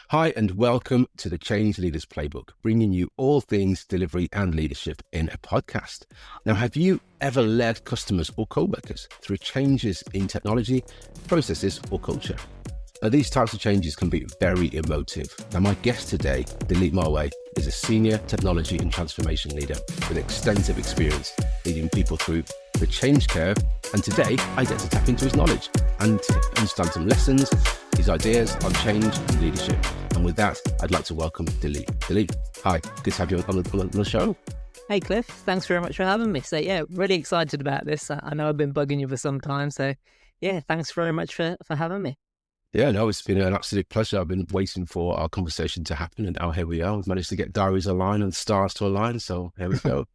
Hi, and welcome to the Change Leaders Playbook, bringing you all things delivery and leadership in a podcast. Now, have you ever led customers or co-workers through changes in technology, processes, or culture? Now, these types of changes can be very emotive. Now, my guest today, Dileep Marway, is a senior technology and transformation leader with extensive experience leading people through the change curve. And today, I get to tap into his knowledge and understand some lessons, his ideas on change and leadership. And with that, I'd like to welcome Dileep. Dileep, hi, good to have you on the show. Hey Cliff, thanks very much for having me. So yeah, really excited about this. I know I've been bugging you for some time, so yeah, thanks very much for having me. Yeah, no, it's been an absolute pleasure. I've been waiting for our conversation to happen, and now here we are. We've managed to get diaries aligned and stars to align, so here we go.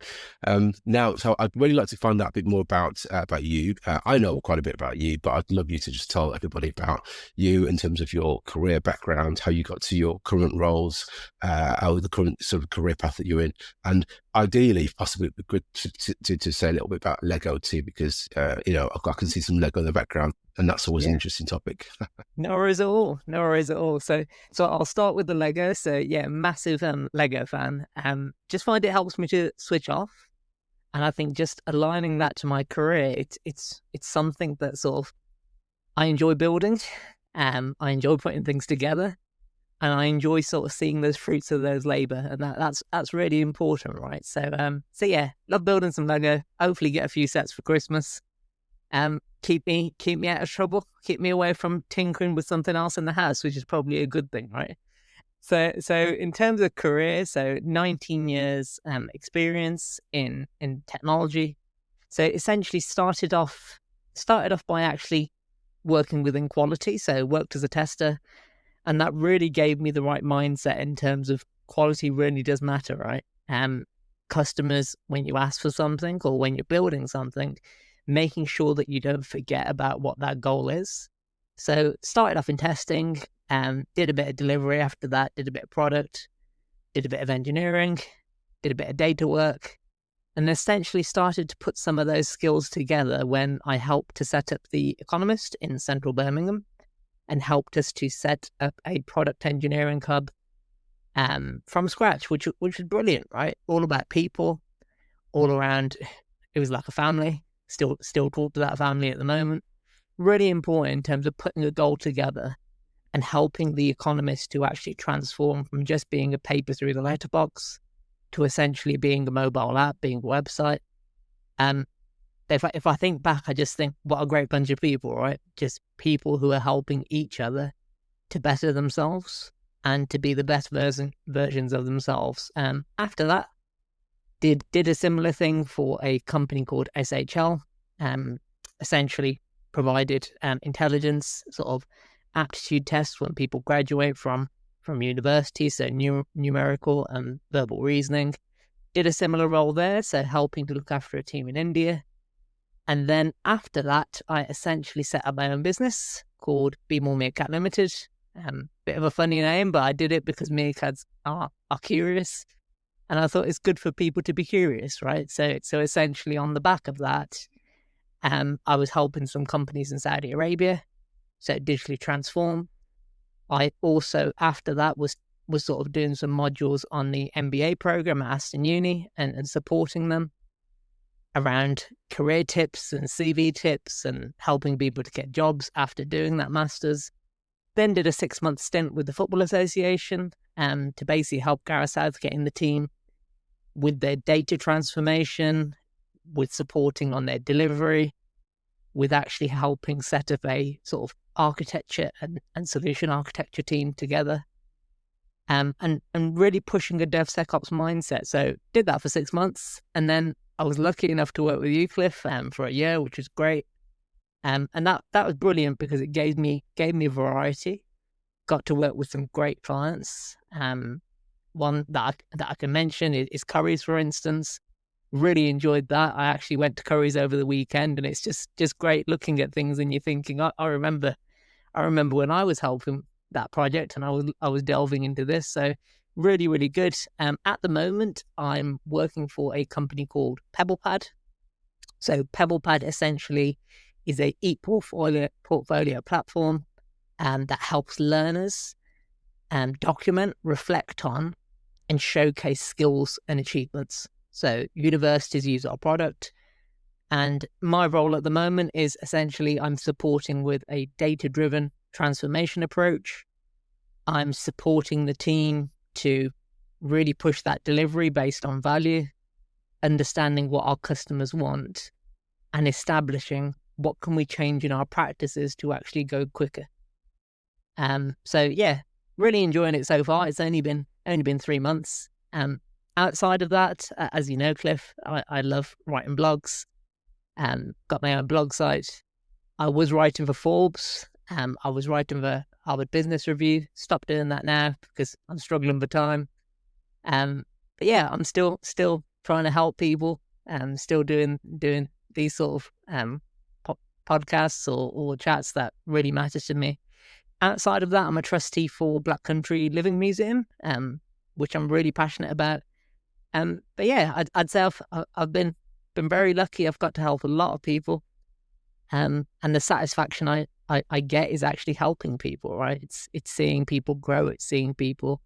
So I'd really like to find out a bit more about you. I know quite a bit about you, but I'd love you to just tell everybody about you in terms of your career background, how you got to your current roles, how the current sort of career path that you're in, and ideally, possibly, it'd be good to say a little bit about Lego too, because I can see some Lego in the background, and that's always an interesting topic. No worries at all. No worries at all. So I'll start with the Lego. So yeah, massive Lego fan. Just find it helps me to switch off, and I think just aligning that to my career, it's something that sort of I enjoy building. I enjoy putting things together, and I enjoy sort of seeing those fruits of those labor, and that's really important, right? So yeah, love building some Lego. Hopefully, get a few sets for Christmas. Keep me out of trouble. Keep me away from tinkering with something else in the house, which is probably a good thing, right? So in terms of career, so 19 years experience in technology. So essentially started off by actually working within quality. So worked as a tester, and that really gave me the right mindset in terms of quality really does matter, right? Customers, when you ask for something or when you're building something, making sure that you don't forget about what that goal is. So started off in testing, did a bit of delivery after that, did a bit of product, did a bit of engineering, did a bit of data work, and essentially started to put some of those skills together when I helped to set up The Economist in central Birmingham and helped us to set up a product engineering hub from scratch, which was brilliant, right? All about people, all around. It was like a family. Still talk to that family at the moment. Really important in terms of putting a goal together and helping The Economist to actually transform from just being a paper through the letterbox to essentially being a mobile app, being a website. If I think back, I just think what a great bunch of people, right? Just people who are helping each other to better themselves and to be the best versions of themselves. After that, did a similar thing for a company called SHL, essentially provided intelligence sort of aptitude tests when people graduate from university, so numerical and verbal reasoning. Did a similar role there, so helping to look after a team in India. And then after that, I essentially set up my own business called Be More Meerkat Limited. Bit of a funny name, but I did it because meerkats are curious. And I thought it's good for people to be curious, right? So essentially on the back of that, I was helping some companies in Saudi Arabia, so digitally transform. I also, after that, was sort of doing some modules on the MBA program at Aston Uni and supporting them around career tips and CV tips and helping people to get jobs after doing that master's. Then did a 6-month stint with the Football Association to basically help Gareth Southgate in the team with their data transformation, with supporting on their delivery, with actually helping set up a sort of architecture and solution architecture team together, and really pushing a DevSecOps mindset. So did that for 6 months, and then I was lucky enough to work with you, Cliff, for a year, which was great. And that was brilliant because it gave me variety. Got to work with some great clients. One that I can mention is Currys, for instance. Really enjoyed that. I actually went to Currys over the weekend, and it's just great looking at things and you're thinking, I remember when I was helping that project and I was delving into this. So really, really good. At the moment, I'm working for a company called PebblePad. So PebblePad essentially is a e-portfolio platform that helps learners document, reflect on, and showcase skills and achievements. So universities use our product, and my role at the moment is essentially I'm supporting with a data-driven transformation approach. I'm supporting the team to really push that delivery based on value, understanding what our customers want, and establishing what can we change in our practices to actually go quicker. So yeah, really enjoying it so far. It's only been 3 months. Outside of that, as you know, Cliff, I love writing blogs. Got my own blog site. I was writing for Forbes. I was writing for Harvard Business Review. Stopped doing that now because I'm struggling for time. But yeah, I'm still trying to help people. Still doing these sort of podcasts or chats that really matters to me. Outside of that, I'm a trustee for Black Country Living Museum, which I'm really passionate about. But yeah, I'd say I've been very lucky. I've got to help a lot of people, and the satisfaction I get is actually helping people. Right? It's seeing people grow. It's seeing people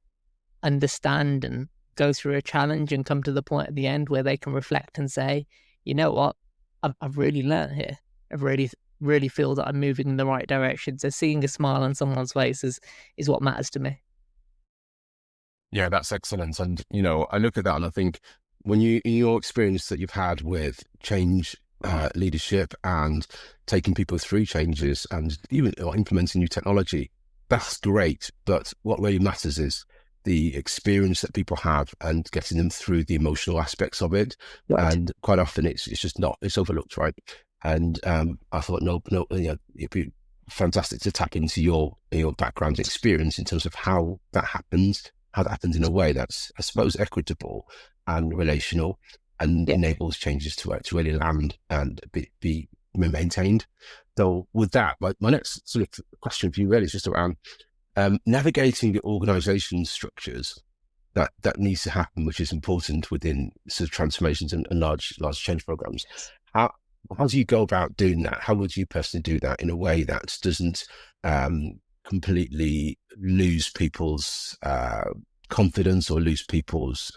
understand and go through a challenge and come to the point at the end where they can reflect and say, you know what, I've really learned here. I've really feel that I'm moving in the right direction. So seeing a smile on someone's face is what matters to me. Yeah, that's excellent. And, I look at that and I think when in your experience that you've had with change leadership and taking people through changes and even implementing new technology, that's great. But what really matters is the experience that people have and getting them through the emotional aspects of it. Right. And quite often it's just not, it's overlooked, right? And I thought, it'd be fantastic to tap into your background experience in terms of how that happens in a way that's, I suppose, equitable and relational and enables changes to really land and be maintained. So with that, my next sort of question for you really is just around navigating the organisation structures that needs to happen, which is important within sort of transformations and large change programs. How do you go about doing that? How would you personally do that in a way that doesn't completely lose people's confidence or lose people's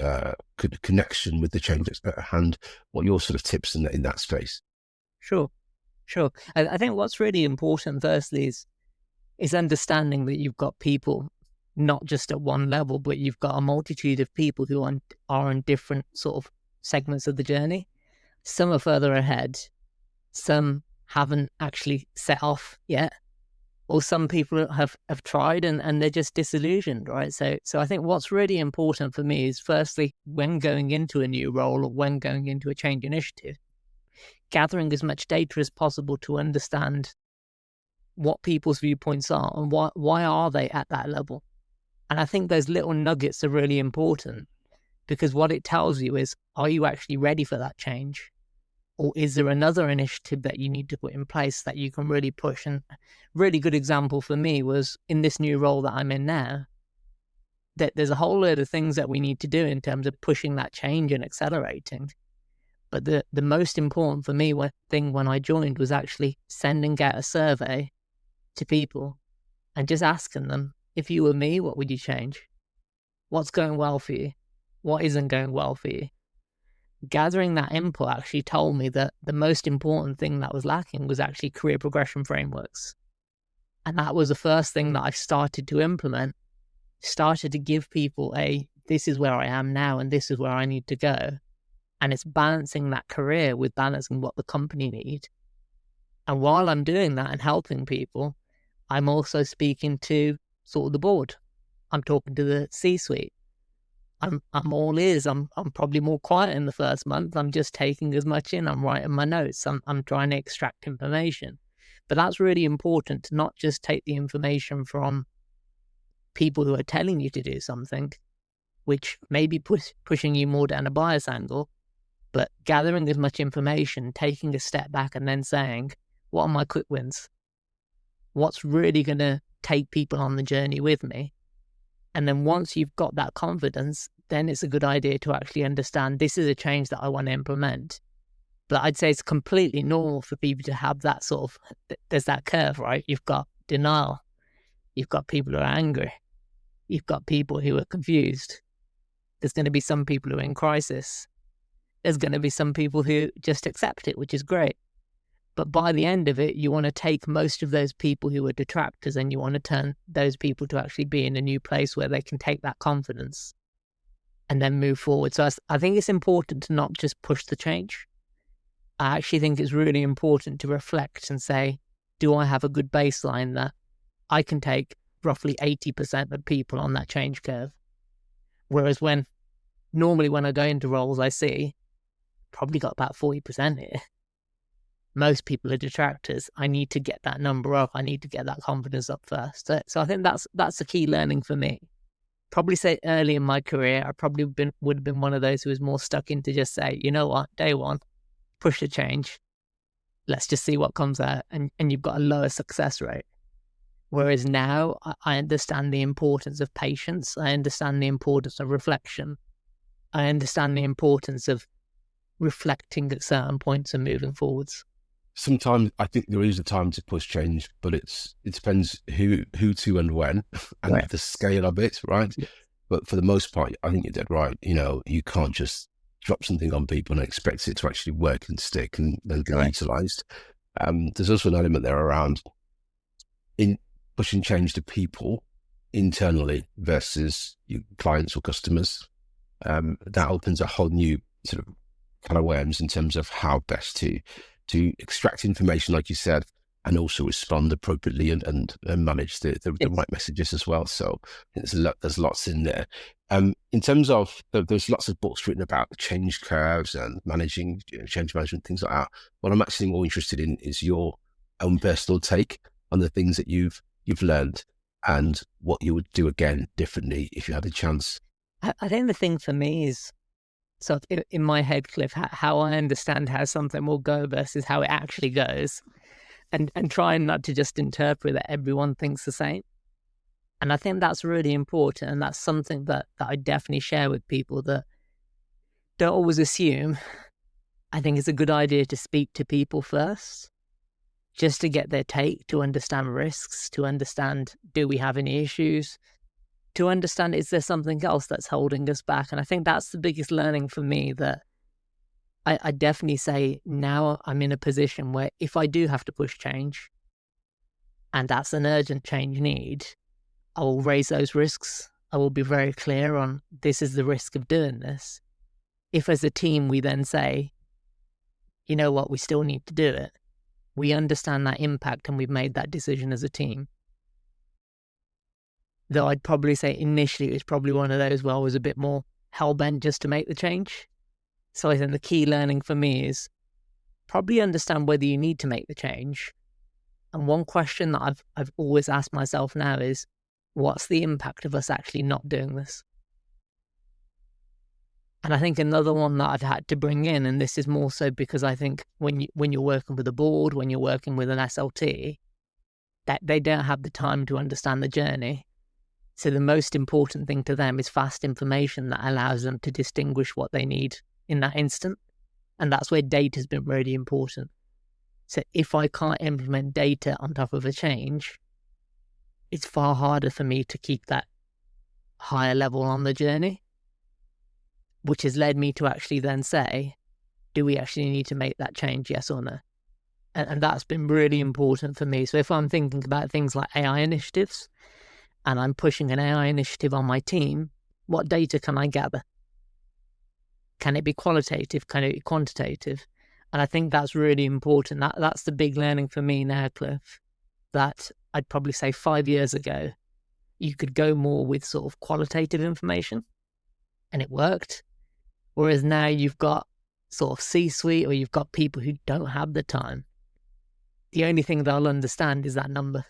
connection with the changes at hand? What are your sort of tips in that space? Sure. I think what's really important, firstly, is understanding that you've got people not just at one level, but you've got a multitude of people who are on different sort of segments of the journey. Some are further ahead. Some haven't actually set off yet, or some people have tried and they're just disillusioned, right? So I think what's really important for me is, firstly, when going into a new role or when going into a change initiative, gathering as much data as possible to understand what people's viewpoints are and why are they at that level. And I think those little nuggets are really important, because what it tells you is, are you actually ready for that change? Or is there another initiative that you need to put in place that you can really push? And a really good example for me was in this new role that I'm in now, that there's a whole load of things that we need to do in terms of pushing that change and accelerating. But the most important for me thing when I joined was actually sending out a survey to people and just asking them, if you were me, what would you change? What's going well for you? What isn't going well for you? Gathering that input actually told me that the most important thing that was lacking was actually career progression frameworks. And that was the first thing that I started to implement, started to give people this is where I am now and this is where I need to go. And it's balancing that career with balancing what the company need. And while I'm doing that and helping people, I'm also speaking to sort of the board. I'm talking to the C-suite. I'm all ears. I'm probably more quiet in the first month. I'm just taking as much in. I'm writing my notes. I'm trying to extract information. But that's really important, to not just take the information from people who are telling you to do something, which may be pushing you more down a bias angle, but gathering as much information, taking a step back and then saying, what are my quick wins? What's really going to take people on the journey with me? And then once you've got that confidence, then it's a good idea to actually understand this is a change that I want to implement. But I'd say it's completely normal for people to have that sort of, there's that curve, right? You've got denial. You've got people who are angry. You've got people who are confused. There's going to be some people who are in crisis. There's going to be some people who just accept it, which is great. But by the end of it, you want to take most of those people who are detractors and you want to turn those people to actually be in a new place where they can take that confidence and then move forward. So I think it's important to not just push the change. I actually think it's really important to reflect and say, do I have a good baseline that I can take roughly 80% of people on that change curve? Whereas normally when I go into roles, I see probably got about 40% here. Most people are detractors. I need to get that number up. I need to get that confidence up first. So I think that's the key learning for me. Probably say early in my career, I probably would have been one of those who was more stuck into just say, you know what, day one, push the change. Let's just see what comes out. And you've got a lower success rate. Whereas now I understand the importance of patience. I understand the importance of reflection. I understand the importance of reflecting at certain points and moving forwards. Sometimes I think there is a time to push change, but it depends who to and when and Right. the scale of it, right? Yes. But for the most part, I think you're dead right. You can't just drop something on people and expect it to actually work and stick and be Right. utilised. There's also an element there around in pushing change to people internally versus your clients or customers. That opens a whole new sort of can of worms in terms of how best to extract information, like you said, and also respond appropriately and manage the Yes. right messages as well. So there's lots in there. In terms of there's lots of books written about change curves and managing change management, things like that. What I'm actually more interested in is your own personal take on the things that you've learned and what you would do again differently if you had a chance. I think the thing for me is, so in my head, Cliff, how I understand how something will go versus how it actually goes, and trying not to just interpret that everyone thinks the same. And I think that's really important, and that's something that I definitely share with people, that don't always assume. I think it's a good idea to speak to people first, just to get their take, to understand risks, to understand, do we have any issues? To understand, is there something else that's holding us back? And I think that's the biggest learning for me, that I definitely say now I'm in a position where if I do have to push change, and that's an urgent change need, I will raise those risks. I will be very clear on this is the risk of doing this. If as a team we then say, you know what, we still need to do it, we understand that impact and we've made that decision as a team. Though I'd probably say initially it was probably one of those where I was a bit more hell-bent just to make the change. So I think the key learning for me is probably understand whether you need to make the change. And one question that I've always asked myself now is, what's the impact of us actually not doing this? And I think another one that I've had to bring in, and this is more so because I think when you're working with a board, when you're working with an SLT, that they don't have the time to understand the journey. So the most important thing to them is fast information that allows them to distinguish what they need in that instant. And that's where data has been really important. So if I can't implement data on top of a change, it's far harder for me to keep that higher level on the journey, which has led me to actually then say, do we actually need to make that change, yes or no? And that's been really important for me. So if I'm thinking about things like AI initiatives, and I'm pushing an AI initiative on my team, what data can I gather? Can it be qualitative? Can it be quantitative? And I think that's really important. That's the big learning for me now, Cliff, that I'd probably say 5 years ago, you could go more with sort of qualitative information and it worked. Whereas now you've got sort of C-suite, or you've got people who don't have the time. The only thing they'll understand is that number.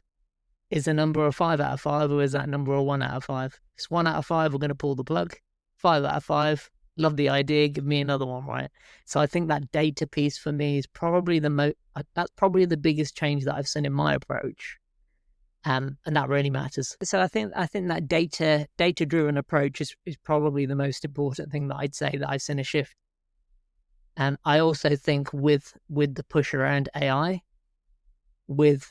Is the number a 5 out of 5, or is that number a 1 out of 5? If it's 1 out of 5, we're going to pull the plug. 5 out of 5, love the idea, give me another one, right? So I think that data piece for me is probably that's probably the biggest change that I've seen in my approach. And that really matters. So I think that data-driven approach is probably the most important thing that I'd say that I've seen a shift. And I also think with the push around AI, with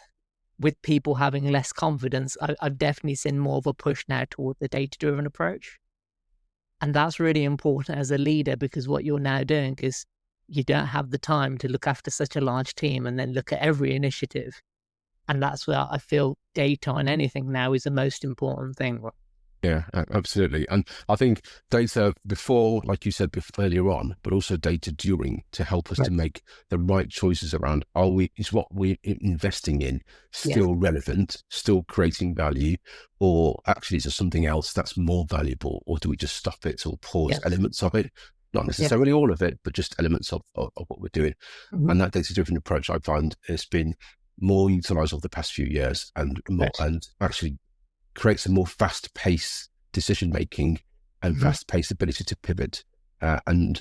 with people having less confidence, I've definitely seen more of a push now toward the data-driven approach. And that's really important as a leader, because what you're now doing is you don't have the time to look after such a large team and then look at every initiative. And that's where I feel data on anything now is the most important thing. Yeah, absolutely. And I think data before, like you said earlier on, but also data during, to help us to make the right choices around, is what we're investing in still relevant, still creating value, or actually is there something else that's more valuable, or do we just stop it or pause elements of it? Not necessarily all of it, but just elements of what we're doing. And that data-driven approach, I find, has been more utilized over the past few years, and actually creates a more fast-paced decision-making and fast-paced ability to pivot and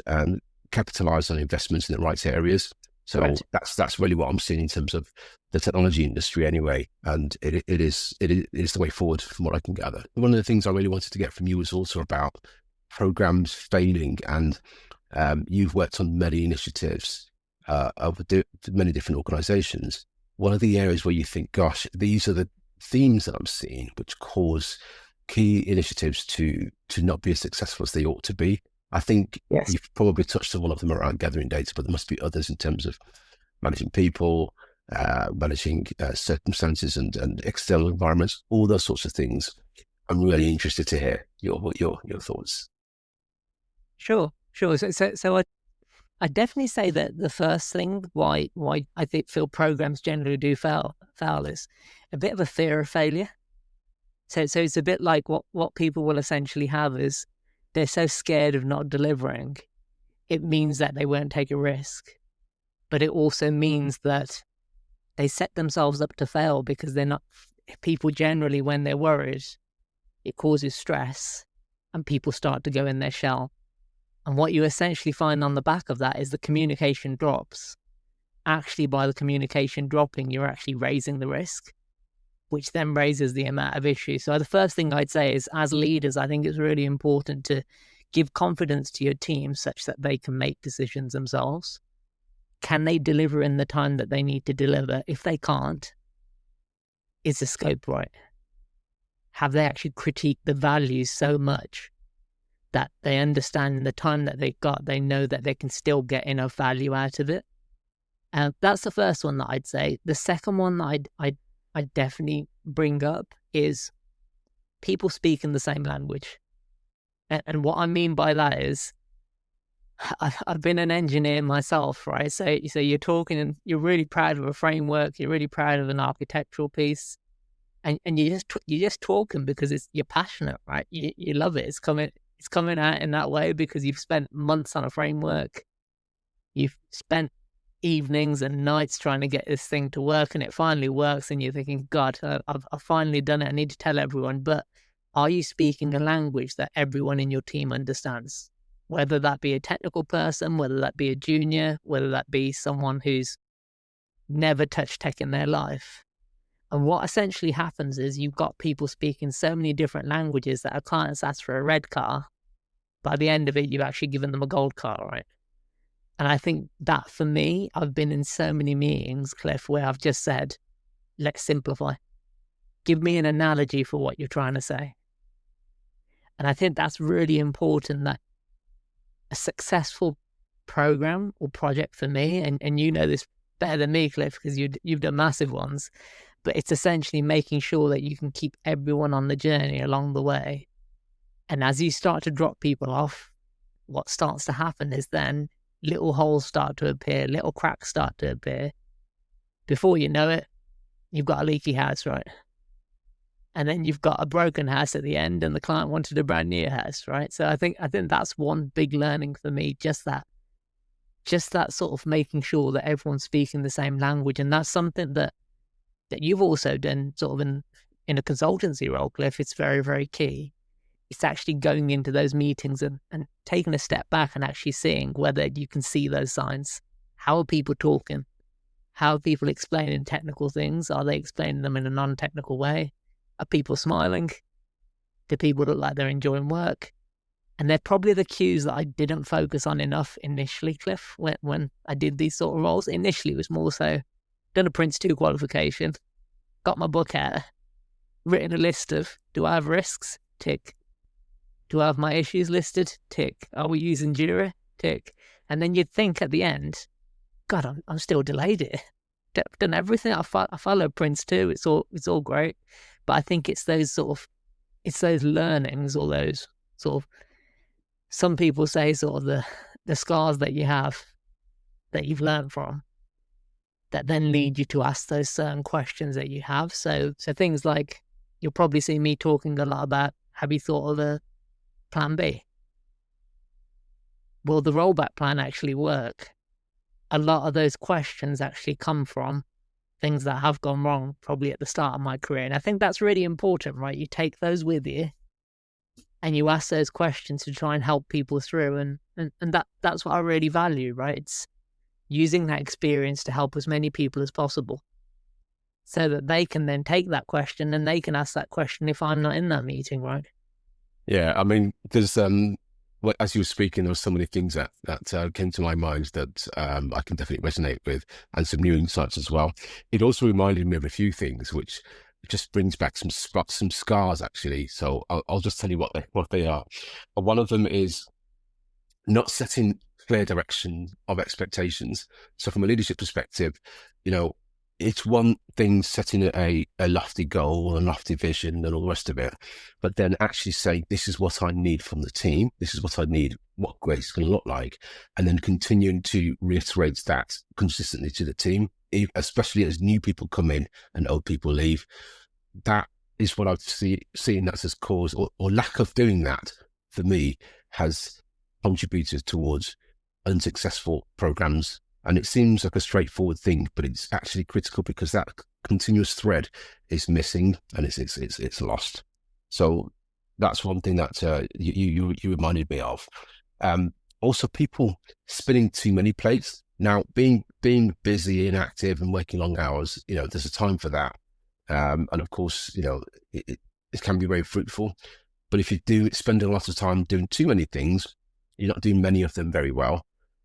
capitalize on investments in the right areas. So that's really what I'm seeing in terms of the technology industry anyway. And it is the way forward from what I can gather. One of the things I really wanted to get from you was also about programs failing. And you've worked on many initiatives of many different organizations. One of the areas where you think, gosh, these are the themes that I'm seeing which cause key initiatives to not be as successful as they ought to be. I think you've probably touched on one of them around gathering data, but there must be others in terms of managing people, managing circumstances and external environments, all those sorts of things. I'm really interested to hear your thoughts. Sure. So I definitely say that the first thing why I feel programs generally do fail is a bit of a fear of failure. So it's a bit like what people will essentially have is they're so scared of not delivering, it means that they won't take a risk. But it also means that they set themselves up to fail because they're not, people generally, when they're worried, it causes stress and people start to go in their shell. And what you essentially find on the back of that is the communication drops. Actually, by the communication dropping, you're actually raising the risk, which then raises the amount of issues. So the first thing I'd say is, as leaders, I think it's really important to give confidence to your team such that they can make decisions themselves. Can they deliver in the time that they need to deliver? If they can't, is the scope right? Have they actually critiqued the values so much that they understand in the time that they've got, they know that they can still get enough value out of it? That's the first one that I'd say. The second one that I'd definitely bring up is people speaking the same language. And what I mean by that is, I've been an engineer myself, right? So you're talking and you're really proud of a framework, you're really proud of an architectural piece, and you're just talking because you're passionate, right? You love it. It's coming out in that way because you've spent months on a framework. You've spent evenings and nights trying to get this thing to work, and it finally works, and you're thinking, God, I've finally done it. I need to tell everyone. But are you speaking a language that everyone in your team understands? Whether that be a technical person, whether that be a junior, whether that be someone who's never touched tech in their life. And what essentially happens is you've got people speaking so many different languages that a client's asked for a red car. By the end of it, you've actually given them a gold car, right? And I think that for me, I've been in so many meetings, Cliff, where I've just said, let's simplify. Give me an analogy for what you're trying to say. And I think that's really important, that a successful program or project for me, and you know this better than me, Cliff, because you've done massive ones, but it's essentially making sure that you can keep everyone on the journey along the way. And as you start to drop people off, what starts to happen is then little holes start to appear, little cracks start to appear. Before you know it, you've got a leaky house, right? And then you've got a broken house at the end, and the client wanted a brand new house, right? So I think that's one big learning for me, just that sort of making sure that everyone's speaking the same language. And that's something that you've also done sort of in a consultancy role, Cliff. It's very, very key. It's actually going into those meetings and taking a step back and actually seeing whether you can see those signs. How are people talking? How are people explaining technical things? Are they explaining them in a non-technical way? Are people smiling? Do people look like they're enjoying work? And they're probably the cues that I didn't focus on enough initially, Cliff, when I did these sort of roles. Initially, it was more so, done a Prince 2 qualification, got my book out, written a list of, do I have risks? Tick. Do I have my issues listed? Tick. Are we using Jira? Tick. And then you'd think at the end, God, I'm still delayed it. I've done everything. I follow Prince too. It's all great. But I think it's those learnings, or those sort of, some people say sort of the scars that you have, that you've learned from, that then lead you to ask those certain questions that you have. So things like, you'll probably see me talking a lot about, have you thought of a plan B? Will the rollback plan actually work? A lot of those questions actually come from things that have gone wrong probably at the start of my career. And I think that's really important, right? You take those with you and you ask those questions to try and help people through. And that's what I really value, right? It's using that experience to help as many people as possible, so that they can then take that question and they can ask that question if I'm not in that meeting, right? Yeah, I mean, there's as you were speaking, there were so many things that came to my mind that I can definitely resonate with, and some new insights as well. It also reminded me of a few things, which just brings back some scars, actually. So I'll just tell you what they are. One of them is not setting clear direction of expectations. So from a leadership perspective, it's one thing setting a lofty goal and a lofty vision and all the rest of it, but then actually saying, this is what I need from the team. This is what I need, what great is going to look like. And then continuing to reiterate that consistently to the team, especially as new people come in and old people leave. That is what I've seen that as cause, or lack of doing that for me, has contributed towards unsuccessful programs. And it seems like a straightforward thing, but it's actually critical, because that continuous thread is missing and it's lost. So that's one thing that you reminded me of. Also, people spinning too many plates. Now, being busy and active and working long hours, there's a time for that. And of course, it can be very fruitful. But if you do spend a lot of time doing too many things, you're not doing many of them very well.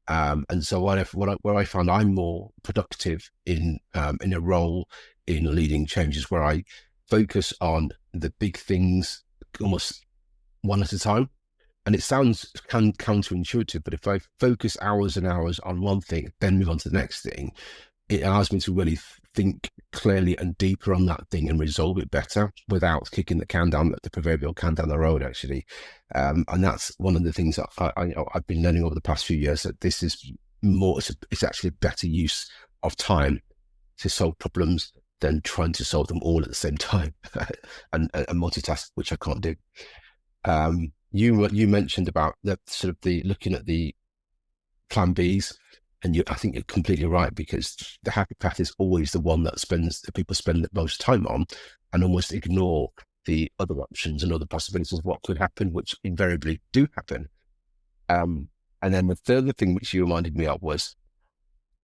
And so where I found I'm more productive in a role in leading changes, where I focus on the big things almost one at a time. And it sounds counterintuitive, but if I focus hours and hours on one thing, then move on to the next thing, it allows me to really think clearly and deeper on that thing and resolve it better without kicking the proverbial can down the road, actually. And that's one of the things that I've been learning over the past few years, that this is it's actually a better use of time to solve problems than trying to solve them all at the same time and multitask, which I can't do. You mentioned about the sort of the looking at the plan Bs. And I think you're completely right, because the happy path is always the one that people spend the most time on, and almost ignore the other options and other possibilities of what could happen, which invariably do happen. And then the third thing which you reminded me of was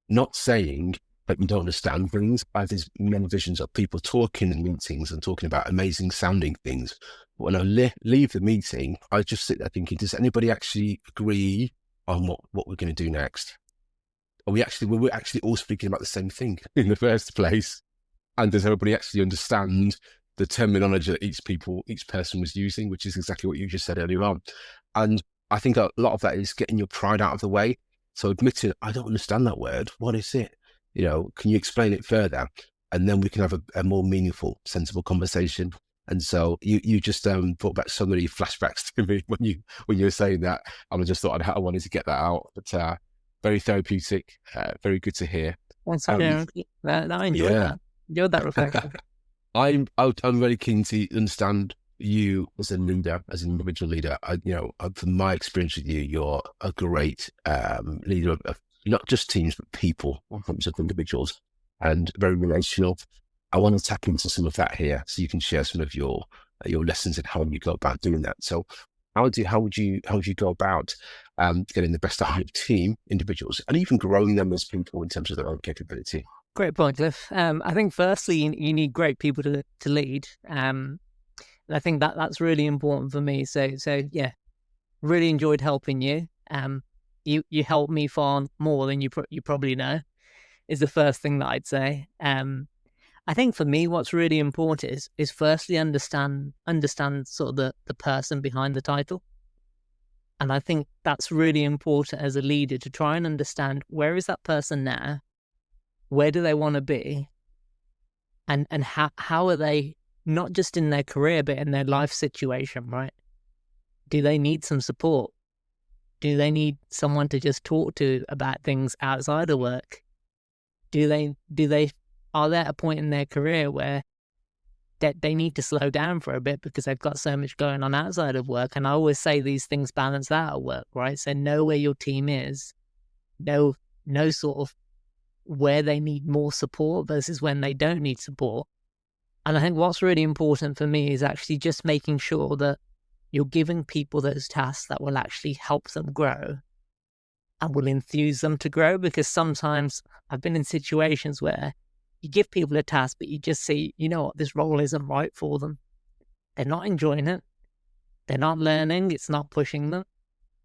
not saying that you don't understand things. I have these many visions of people talking in meetings and talking about amazing sounding things. But when I leave the meeting, I just sit there thinking, does anybody actually agree on what we're going to do next? We're actually all speaking about the same thing in the first place. And does everybody actually understand the terminology that each person was using, which is exactly what you just said earlier on? And I think a lot of that is getting your pride out of the way. So admitting, I don't understand that word. What is it? Can you explain it further? And then we can have a more meaningful, sensible conversation. And so you just brought back so many flashbacks to me when you were saying that. And I just thought I wanted to get that out. But very therapeutic, very good to hear. Thanks for sharing. I enjoyed that. Enjoyed that reflection. I'm really keen to understand you as a leader, as an individual leader. From my experience with you, you're a great leader of not just teams, but people, in terms of individuals, and very relational. I want to tap into some of that here, so you can share some of your lessons and how you go about doing that. So how would you go about getting the best out of team, individuals, and even growing them as people in terms of their own capability? Great point, Cliff. I think firstly, you need great people to lead. And I think that's really important for me. So yeah, really enjoyed helping you. You helped me far more than you probably know, is the first thing that I'd say. I think for me, what's really important is firstly understand sort of the person behind the title. And I think that's really important as a leader to try and understand, where is that person now? Where do they want to be? And how are they, not just in their career, but in their life situation, right? Do they need some support? Do they need someone to just talk to about things outside of work? Are they at a point in their career where they need to slow down for a bit because they've got so much going on outside of work? And I always say these things balance out at work, right? So know where your team is, know sort of where they need more support versus when they don't need support. And I think what's really important for me is actually just making sure that you're giving people those tasks that will actually help them grow and will enthuse them to grow. Because sometimes I've been in situations where you give people a task, but you just see, you know what, this role isn't right for them. They're not enjoying it. They're not learning. It's not pushing them.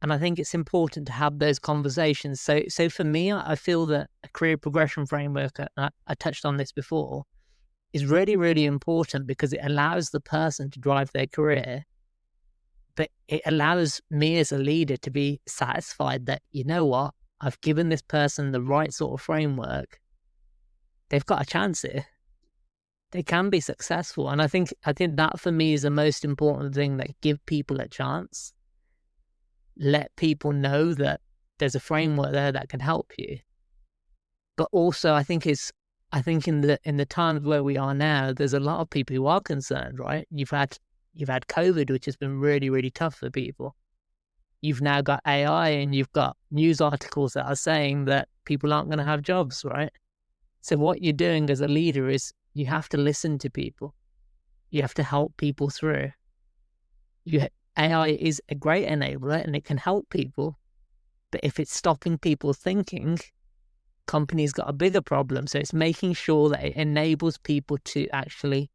And I think it's important to have those conversations. So for me, I feel that a career progression framework, I touched on this before, is really, really important because it allows the person to drive their career. But it allows me as a leader to be satisfied that, you know what, I've given this person the right sort of framework. They've got a chance here. They can be successful. And I think that for me is the most important thing, that give people a chance. Let people know that there's a framework there that can help you. But also I think in the times where we are now, there's a lot of people who are concerned, right? You've had COVID, which has been really, really tough for people. You've now got AI, and you've got news articles that are saying that people aren't going to have jobs, right? So what you're doing as a leader is you have to listen to people. You have to help people through. AI is a great enabler and it can help people. But if it's stopping people thinking, companies got a bigger problem. So it's making sure that it enables people to actually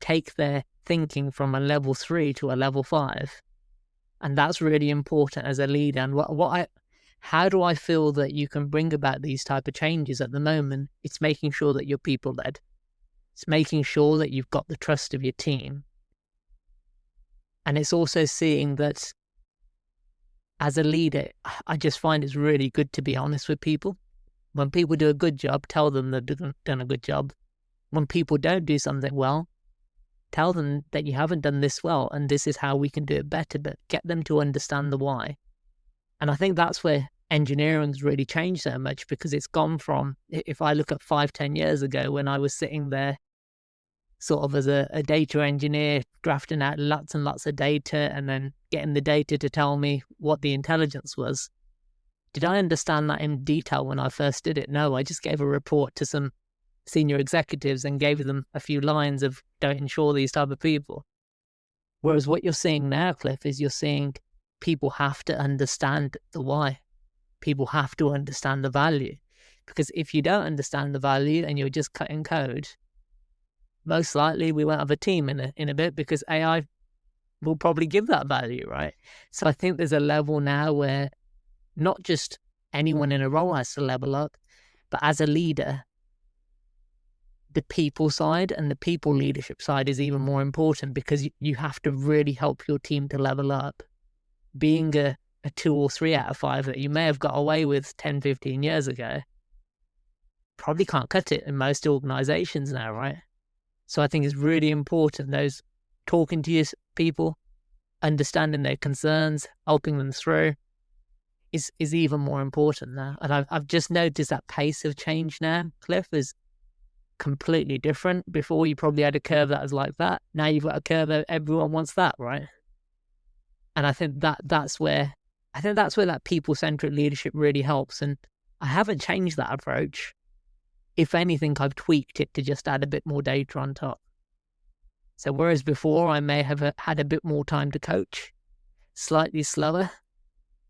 take their thinking from a level 3 to a level 5. And that's really important as a leader. And how do I feel that you can bring about these type of changes at the moment? It's making sure that you're people-led. It's making sure that you've got the trust of your team. And it's also seeing that as a leader, I just find it's really good to be honest with people. When people do a good job, tell them they've done a good job. When people don't do something well, tell them that you haven't done this well and this is how we can do it better, but get them to understand the why. And I think that's where engineering's really changed so much, because it's gone from, if I look at 5-10 years ago when I was sitting there sort of as a data engineer, drafting out lots and lots of data and then getting the data to tell me what the intelligence was. Did I understand that in detail when I first did it? No, I just gave a report to some senior executives and gave them a few lines of don't insure these type of people. Whereas what you're seeing now, Cliff, is you're seeing people have to understand the why. People have to understand the value. Because if you don't understand the value and you're just cutting code, most likely we won't have a team in a bit, because AI will probably give that value, right? So I think there's a level now where not just anyone in a role has to level up, but as a leader, the people side and the people leadership side is even more important, because you have to really help your team to level up. Being a 2 or 3 out of 5 that you may have got away with 10, 15 years ago, probably can't cut it in most organizations now, right? So I think it's really important, those talking to your people, understanding their concerns, helping them through is even more important now. And I've just noticed that pace of change now, Cliff, is completely different. Before you probably had a curve that was like that. Now you've got a curve that everyone wants that, right? And I think that's where that people-centric leadership really helps. And I haven't changed that approach. If anything, I've tweaked it to just add a bit more data on top. So whereas before I may have had a bit more time to coach, slightly slower,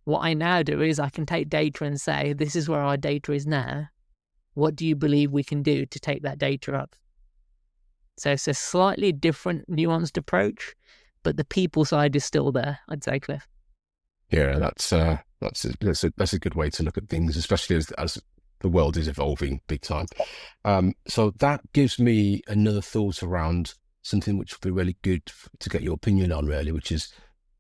what I now do is I can take data and say, this is where our data is now. What do you believe we can do to take that data up? So it's a slightly different, nuanced approach, but the people side is still there, I'd say, Cliff. Yeah, that's a good way to look at things, especially as the world is evolving big time. So that gives me another thought around something which would be really good to get your opinion on, really, which is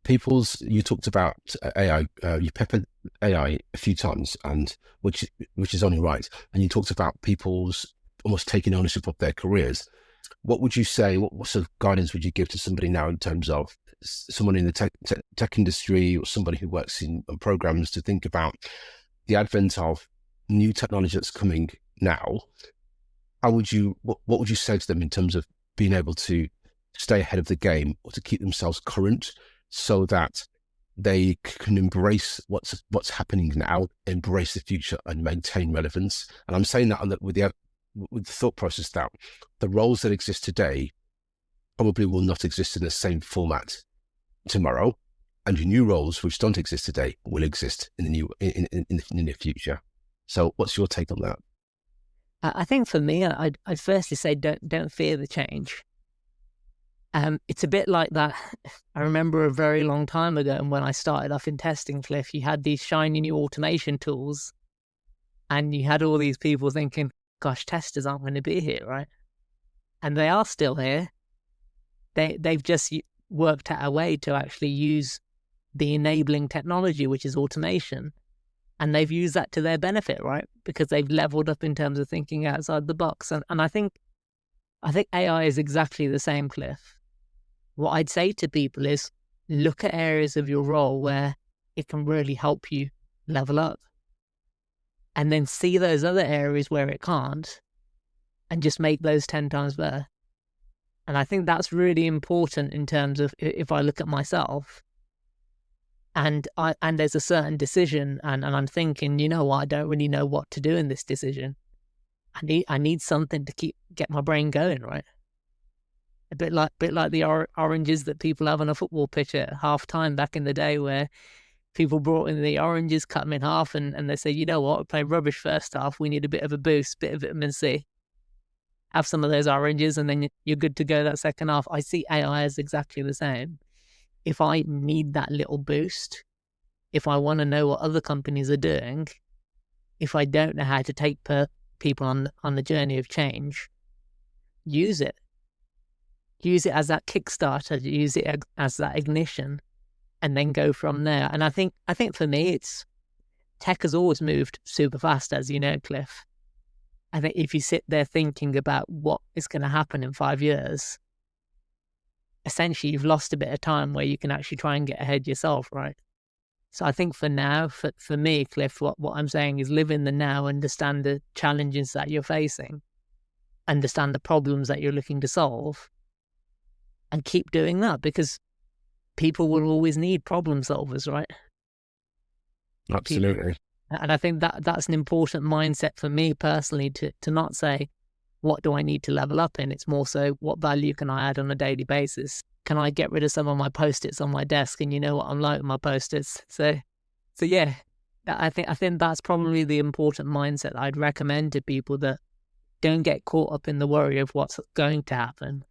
you talked about AI, you peppered AI a few times, and which is only right. And you talked about people's almost taking ownership of their careers. What would you say? What sort of guidance would you give to somebody now in terms of someone in the tech industry or somebody who works on programs to think about the advent of new technology that's coming now? What would you say to them in terms of being able to stay ahead of the game or to keep themselves current so that they can embrace what's happening now, embrace the future, and maintain relevance? And I'm saying that with the thought process that the roles that exist today probably will not exist in the same format tomorrow, and the new roles which don't exist today will exist in the near future. So, what's your take on that? I think for me, I'd firstly say don't fear the change. It's a bit like that. I remember a very long time ago, and when I started off in testing, Cliff, you had these shiny new automation tools, and you had all these people thinking, "Gosh, testers aren't going to be here, right?" And they are still here. They've just worked out a way to actually use the enabling technology, which is automation. And they've used that to their benefit, right? Because they've leveled up in terms of thinking outside the box. And I think AI is exactly the same, Cliff. What I'd say to people is look at areas of your role where it can really help you level up. And then see those other areas where it can't and just make those 10 times better. And I think that's really important in terms of if I look at myself, and there's a certain decision, and I'm thinking, you know what, I don't really know what to do in this decision. I need something to get my brain going, right? A bit like the oranges that people have on a football pitch at half time back in the day, where people brought in the oranges, cut them in half, and they say, you know what, we played rubbish first half. We need a bit of a boost, bit of vitamin C. Have some of those oranges, and then you're good to go that second half. I see AI as exactly the same. If I need that little boost, if I want to know what other companies are doing, if I don't know how to take people on the journey of change, use it. Use it as that kickstarter, use it as that ignition, and then go from there. And I think for me, tech has always moved super fast, as you know, Cliff. I think if you sit there thinking about what is going to happen in 5 years, essentially you've lost a bit of time where you can actually try and get ahead yourself, right? So I think for now, for me, Cliff, what I'm saying is live in the now, understand the challenges that you're facing, understand the problems that you're looking to solve, and keep doing that, because people will always need problem solvers, right? Absolutely. And I think that's an important mindset for me personally, to not say, what do I need to level up in? It's more so, what value can I add on a daily basis? Can I get rid of some of my Post-its on my desk? And you know what I'm like with my Post-its. So yeah, I think that's probably the important mindset that I'd recommend to people, that don't get caught up in the worry of what's going to happen.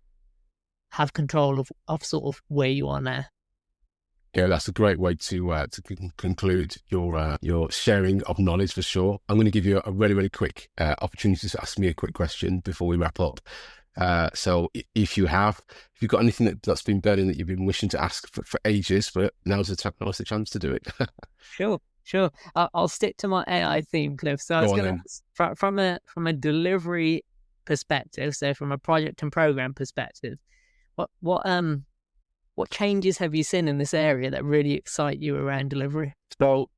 Have control of sort of where you are now. Yeah, that's a great way to conclude your sharing of knowledge, for sure. I'm going to give you a really, really quick opportunity to ask me a quick question before we wrap up. So if you've got anything that's been burning that you've been wishing to ask for ages, but now's the chance to do it. Sure. I'll stick to my AI theme, Cliff. So I was going to, from a delivery perspective, so from a project and program perspective, what changes have you seen in this area that really excite you around delivery? So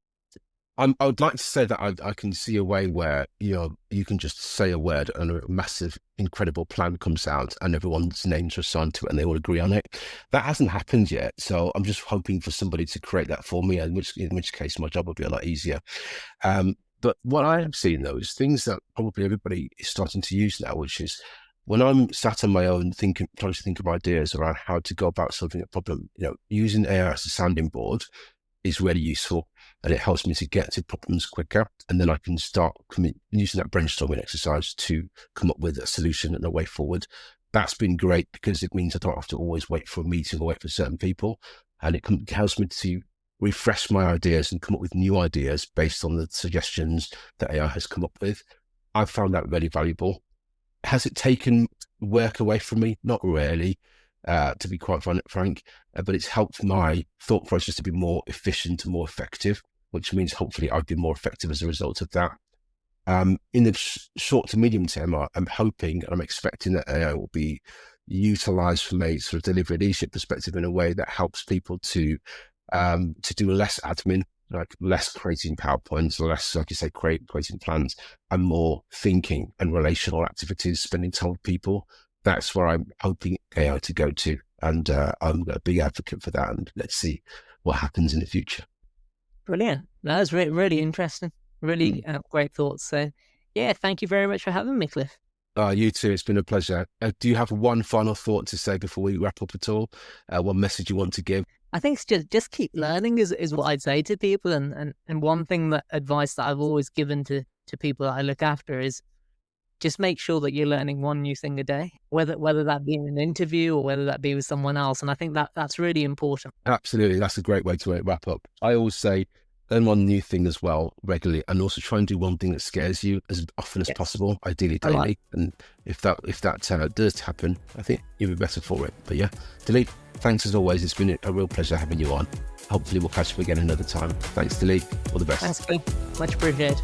I would like to say that I can see a way where you can just say a word and a massive, incredible plan comes out and everyone's names are assigned to it and they all agree on it. That hasn't happened yet, so I'm just hoping for somebody to create that for me, in which case my job will be a lot easier. But what I have seen, though, is things that probably everybody is starting to use now, which is when I'm sat on my own trying to think of ideas around how to go about solving a problem, using AI as a sounding board is really useful, and it helps me to get to problems quicker. And then I can start using that brainstorming exercise to come up with a solution and a way forward. That's been great because it means I don't have to always wait for a meeting or wait for certain people. And it helps me to refresh my ideas and come up with new ideas based on the suggestions that AI has come up with. I've found that very valuable. Has it taken work away from me? Not really, to be quite frank, but it's helped my thought process to be more efficient and more effective, which means hopefully I've been more effective as a result of that. In the short to medium term, I'm hoping and I'm expecting that AI will be utilized from a sort of delivery leadership perspective in a way that helps people to do less admin, like less creating PowerPoints, or less, like you say, creating plans, and more thinking and relational activities, spending time with people. That's where I'm hoping AI to go to. And I'm a big advocate for that. And let's see what happens in the future. Brilliant. That was really interesting. Really great thoughts. So, yeah, thank you very much for having me, Cliff. You too. It's been a pleasure. Do you have one final thought to say before we wrap up at all? One message you want to give? I think it's just keep learning is what I'd say to people. And one thing advice that I've always given to people that I look after is just make sure that you're learning one new thing a day, whether that be in an interview or whether that be with someone else. And I think that's really important. Absolutely. That's a great way to wrap up. I always say, learn one new thing as well regularly, and also try and do one thing that scares you as often as possible, ideally daily. And if that does happen, I think you'll be better for it. But yeah, Dileep, thanks as always. It's been a real pleasure having you on. Hopefully we'll catch up again another time. Thanks, Dileep. All the best. Thanks, Cliff. Much appreciated.